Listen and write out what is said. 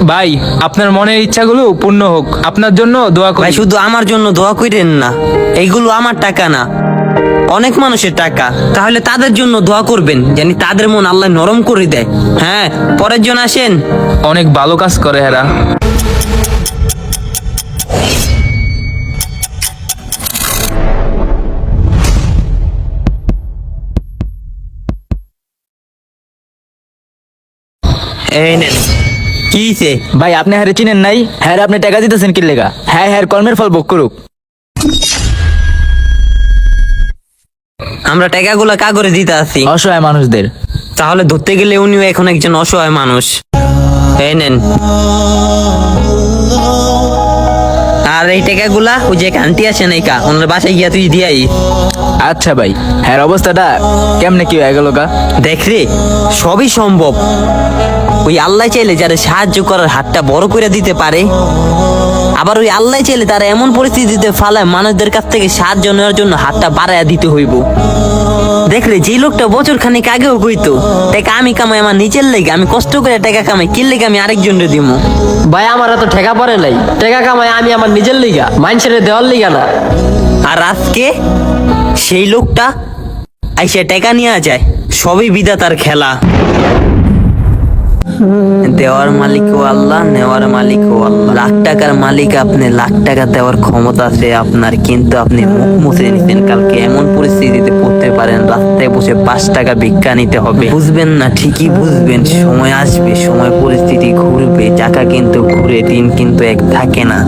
ভাই আপনার মনের ইচ্ছাগুলো পূর্ণ হোক, আপনার জন্য দোয়া ভাই করি। শুধু আমার জন্য দোয়া করেন না, এইগুলো আমার টাকা না, অনেক মানুষের টাকা। তাহলে তাদের জন্য দোয়া করবেন, জানি তাদের মন আল্লাহ নরম করে দেয়। হ্যাঁ, পরের জন আসেন। অনেক ভালো কাজ করে এরা। এই নেন। কি হইছে? ভাই আপনি হ্যারে চিনেন নাই? হ্যাঁ আপনি টাকা দিতেছেন কি লেগা? হ্যাঁ হ্যাঁ কর্মের ফল ভোগ করুক। আমরা টাকাগুলা কাগরে দিতে আসি, অসহায় মানুষদের। তাহলে ধরতে গেলে উনিও এখন একজন অসহায় মানুষ। এই নেন। আর এই টাকাগুলা ওই যে আন্টি আছে নাইকা, ওনার বাসায় গিয়া তুই দিয়াই। আচ্ছা ভাই, হ্যাঁ অবস্থাটা কেমনে কি হয়ে গেল গা? দেখ রে, সবই সম্ভব। ওই আল্লাহ চাইলে যারা সাহায্য করার হাতটা বড় করে দিতে পারে, আবার ওই আল্লাহ চাইলে তারা এমন পরিস্থিতিতে ফালায় মানুষদের কাছ থেকে সাহায্য নেওয়ার জন্য হাতটা বাড়াইয়া দিতে হইব। দেখলে যে লোকটা বছর খানিক আগেও কইতো টাকা আমি কামাই আমার নিজের লেগে, আমি কষ্ট করে টাকা কামাই, কি লেগে আমি আরেকজনরে দিব। ভাই আমার এত ঠেকা পড়ে নাই, টেকা কামাই আমি আমার নিজের লিগা, মানুষের দেওয়ার লিগা না। আর আজকে সেই লোকটা আইসা টাকা নিয়ে যায়, সবই বিধাতার খেলা। দেওয়ার মালিকও আল্লাহ, নেওয়ার মালিকও আল্লাহ। লাখ টাকার মালিক আপনি, লাখ টাকা দেওয়ার ক্ষমতা আছে আপনার, কিন্তু আপনি মুখ মুছে নিতেন, কালকে এমন পরিস্থিতিতে পড়তে পারেন রাস্তায় বসে 5 টাকা ভিক্ষা নিতে হবে। বুঝবেন না, ঠিকই বুঝবেন, সময় আসবে, সময় পরিস্থিতি ঘুরবে, টাকা কিন্তু ঘুরে, দিন কিন্তু এক থাকে না।